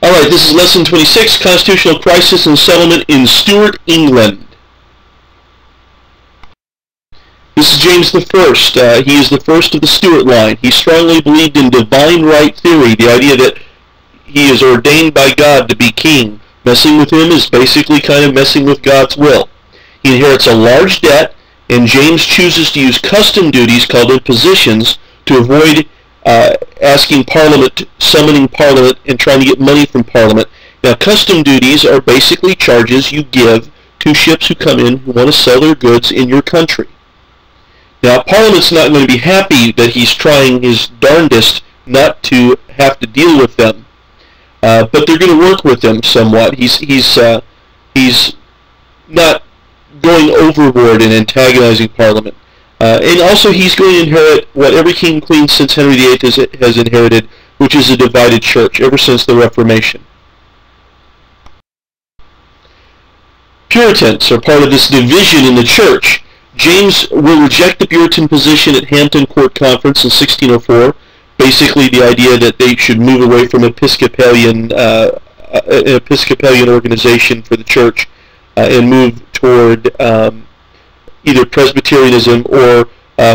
Alright, this is Lesson 26, Constitutional Crisis and Settlement in Stuart, England. This is James I. He is the first of the Stuart line. He strongly believed in divine right theory, the idea that he is ordained by God to be king. Messing with him is basically kind of messing with God's will. He inherits a large debt, and James chooses to use custom duties called impositions to avoid asking Parliament, summoning Parliament, and trying to get money from Parliament. Now, custom duties are basically charges you give to ships who come in who want to sell their goods in your country. Now, Parliament's not going to be happy that he's trying his darndest not to have to deal with them, but they're going to work with them somewhat. He's not going overboard and antagonizing Parliament. And also he's going to inherit what every king and queen since Henry VIII has inherited, which is a divided church ever since the Reformation. Puritans are part of this division in the church. James will reject the Puritan position at Hampton Court Conference in 1604, basically the idea that they should move away from Episcopalian organization for the church and move toward either Presbyterianism or,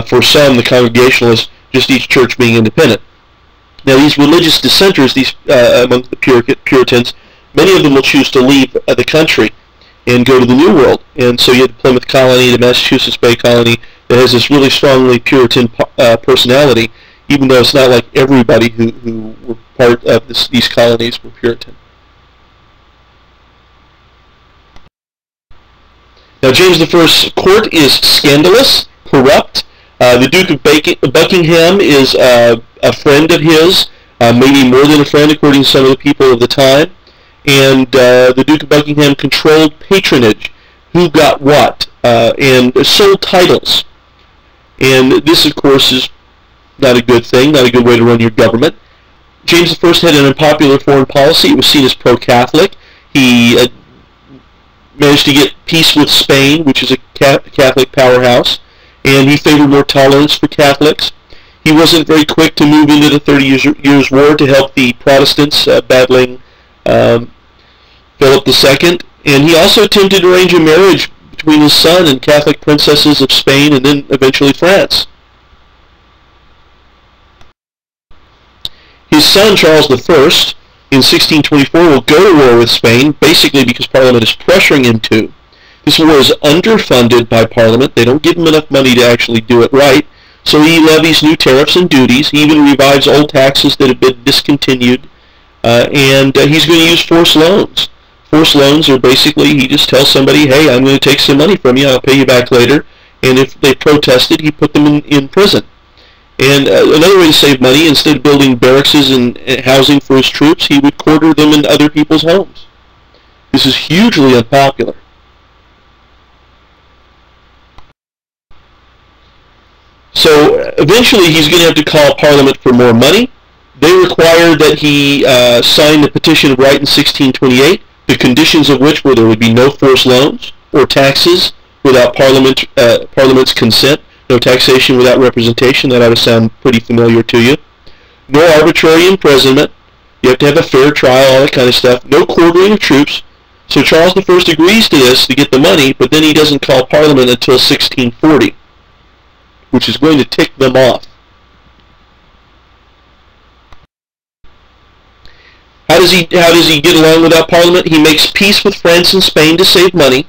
for some, the Congregationalists, just each church being independent. Now, these religious dissenters, among the Puritans, many of them will choose to leave the country and go to the New World. And so you have the Plymouth Colony, the Massachusetts Bay Colony, that has this really strongly Puritan personality, even though it's not like everybody who were part of these colonies were Puritan. Now, James I's court is scandalous, corrupt. The Duke of Buckingham is a friend of his, maybe more than a friend according to some of the people of the time. And the Duke of Buckingham controlled patronage, who got what, and sold titles. And this, of course, is not a good thing, not a good way to run your government. James I had an unpopular foreign policy. It was seen as pro-Catholic. He managed to get peace with Spain, which is a Catholic powerhouse, and he favored more tolerance for Catholics. He wasn't very quick to move into the 30 Years' War to help the Protestants battling Philip II, and he also attempted to arrange a marriage between his son and Catholic princesses of Spain and then eventually France. His son, Charles I, in 1624 will go to war with Spain, basically because Parliament is pressuring him to. This war is underfunded by Parliament. They don't give him enough money to actually do it right, so he levies new tariffs and duties. He even revives old taxes that have been discontinued, and he's going to use forced loans. Forced loans are basically, he just tells somebody, hey, I'm going to take some money from you, I'll pay you back later, and if they protested, he put them in prison. And another way to save money, instead of building barracks and housing for his troops, he would quarter them in other people's homes. This is hugely unpopular. So eventually he's going to have to call Parliament for more money. They require that he sign the Petition of Right in 1628, the conditions of which were there would be no forced loans or taxes without Parliament's consent. No taxation without representation. That ought to sound pretty familiar to you. No arbitrary imprisonment. You have to have a fair trial, all that kind of stuff. No quartering of troops. So Charles I agrees to this to get the money, but then he doesn't call Parliament until 1640, which is going to tick them off. How does he get along without Parliament? He makes peace with France and Spain to save money.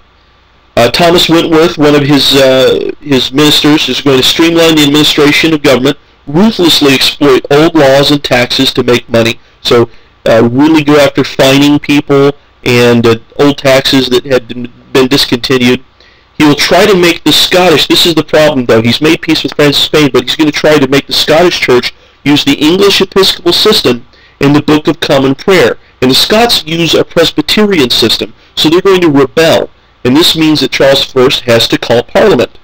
Thomas Wentworth, one of his ministers, is going to streamline the administration of government, ruthlessly exploit old laws and taxes to make money. So really go after fining people and old taxes that had been discontinued. He will try to make the Scottish, this is the problem though, he's made peace with France and Spain, but he's going to try to make the Scottish Church use the English Episcopal system in the Book of Common Prayer. And the Scots use a Presbyterian system, so they're going to rebel. And this means that Charles I has to call Parliament.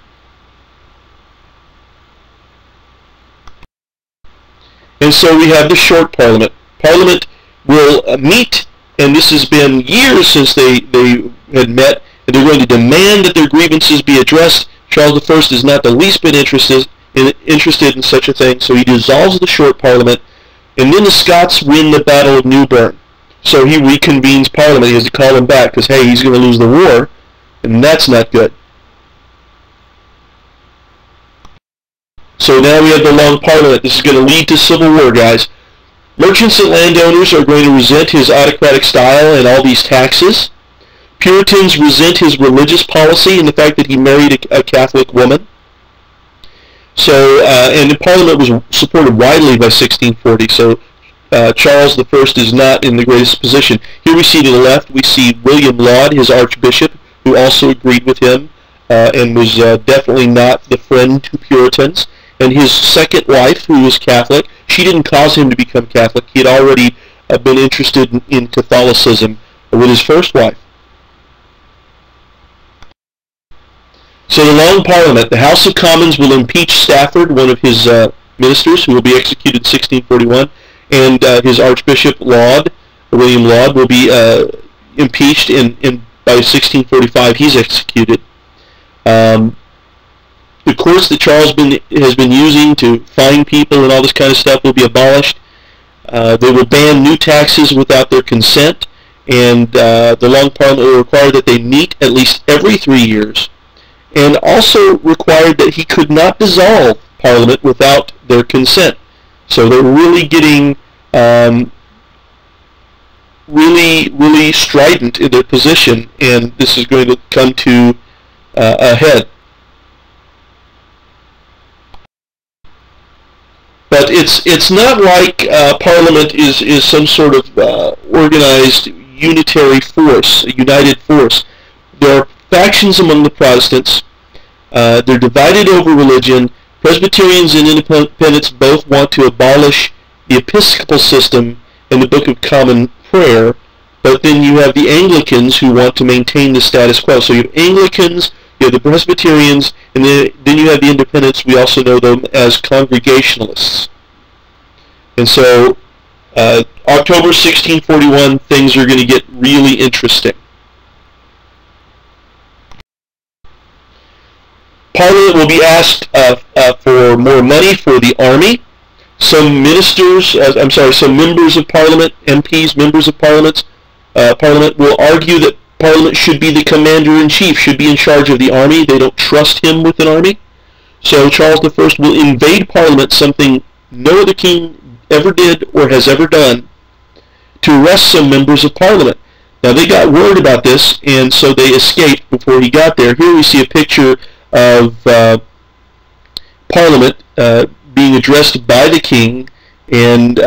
And so we have the short Parliament. Parliament will meet, and this has been years since they had met, and they're going to demand that their grievances be addressed. Charles I is not the least bit interested in such a thing, so he dissolves the short Parliament, and then the Scots win the Battle of Newburn. So he reconvenes Parliament. He has to call him back because, hey, he's going to lose the war, and that's not good. So now we have the Long Parliament. This is going to lead to civil war, guys. Merchants and landowners are going to resent his autocratic style and all these taxes. Puritans resent his religious policy and the fact that he married a Catholic woman. So, and the Parliament was supported widely by 1640, so Charles I is not in the greatest position. Here we see to the left, we see William Laud, his archbishop, who also agreed with him and was definitely not the friend to Puritans. And his second wife, who was Catholic, she didn't cause him to become Catholic. He had already been interested in Catholicism with his first wife. So the Long Parliament, the House of Commons will impeach Stafford, one of his ministers, who will be executed in 1641, and his Archbishop Laud, William Laud, will be impeached, and by 1645 he's executed. The courts that Charles has been using to fine people and all this kind of stuff will be abolished. They will ban new taxes without their consent, and the Long Parliament will require that they meet at least every 3 years, and also required that he could not dissolve Parliament without their consent. So they're really getting really strident in their position, and this is going to come to a head. But it's not like Parliament is some sort of organized unitary force, a united force. There are factions among the Protestants. They're divided over religion. Presbyterians and Independents both want to abolish the Episcopal system and the Book of Common Prayer, but then you have the Anglicans who want to maintain the status quo. So you have Anglicans, you have the Presbyterians, and then you have the Independents. We also know them as Congregationalists. And so October 1641, things are going to get really interesting. Parliament will be asked for more money for the army. Some ministers, some members of Parliament, MPs, members of Parliament, will argue that Parliament should be the commander-in-chief, should be in charge of the army. They don't trust him with an army. So Charles I will invade Parliament, something no other king ever did or has ever done, to arrest some members of Parliament. Now they got word about this, and so they escaped before he got there. Here we see a picture of Parliament being addressed by the king, and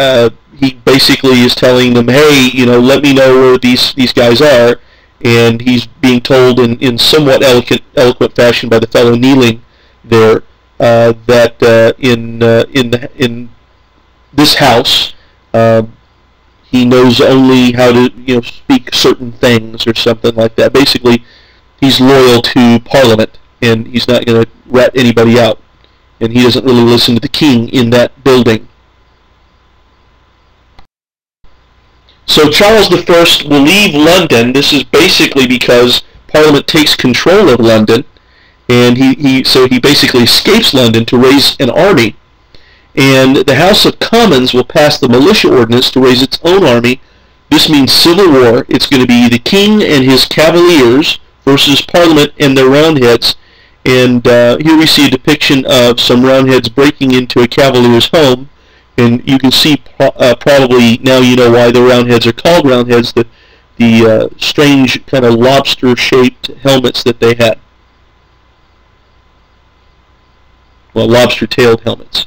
he basically is telling them, hey, let me know where these guys are, and he's being told in somewhat eloquent fashion by the fellow kneeling there that in this house he knows only how to speak certain things or something like that. Basically, he's loyal to Parliament, and he's not going to rat anybody out, and he doesn't really listen to the king in that building. So Charles I will leave London. This is basically because Parliament takes control of London, and so he basically escapes London to raise an army. And the House of Commons will pass the militia ordinance to raise its own army. This means civil war. It's going to be the king and his cavaliers versus Parliament and their roundheads. And here we see a depiction of some roundheads breaking into a cavalier's home. And you can see probably now you know why the roundheads are called roundheads, the strange kind of lobster-shaped helmets that they had. Well, lobster-tailed helmets.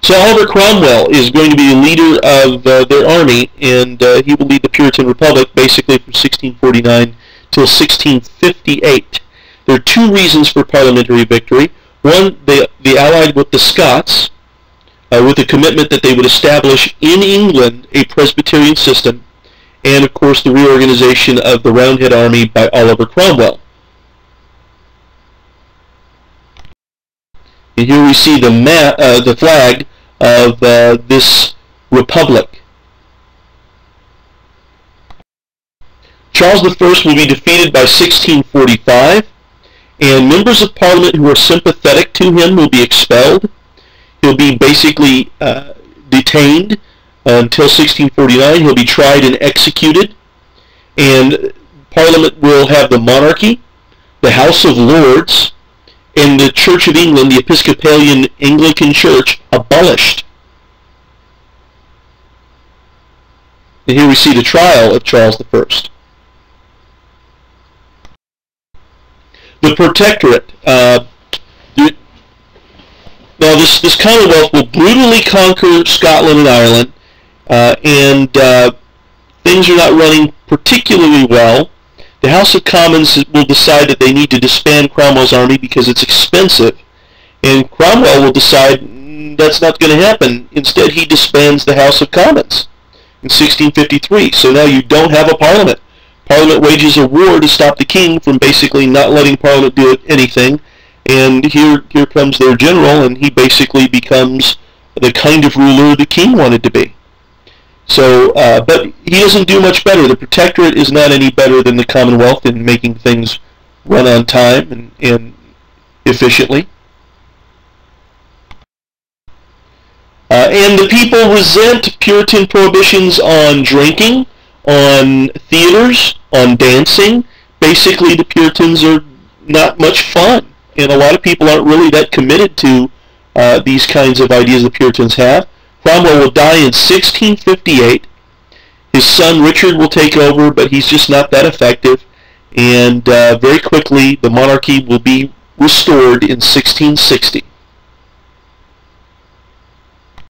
So Oliver Cromwell is going to be the leader of their army, and he will lead the Puritan Republic basically from 1649 till 1658. There are two reasons for parliamentary victory. One, they allied with the Scots with a commitment that they would establish in England a Presbyterian system, and of course the reorganization of the Roundhead Army by Oliver Cromwell. And here we see the flag of this republic. Charles I will be defeated by 1645, and members of Parliament who are sympathetic to him will be expelled. He'll be basically detained until 1649. He'll be tried and executed, and Parliament will have the monarchy, the House of Lords, and the Church of England, the Episcopalian Anglican Church, abolished. And here we see the trial of Charles I. The Protectorate. Now, this Commonwealth will brutally conquer Scotland and Ireland, and things are not running particularly well. The House of Commons will decide that they need to disband Cromwell's army because it's expensive, and Cromwell will decide that's not going to happen. Instead, he disbands the House of Commons in 1653. So now you don't have a Parliament. Parliament wages a war to stop the king from basically not letting Parliament do anything, and here comes their general, and he basically becomes the kind of ruler the king wanted to be. So, but he doesn't do much better. The Protectorate is not any better than the Commonwealth in making things run on time and efficiently. And the people resent Puritan prohibitions on drinking, on theaters, on dancing. Basically, the Puritans are not much fun, and a lot of people aren't really that committed to these kinds of ideas the Puritans have. Cromwell will die in 1658. His son Richard will take over, but he's just not that effective, and very quickly the monarchy will be restored in 1660.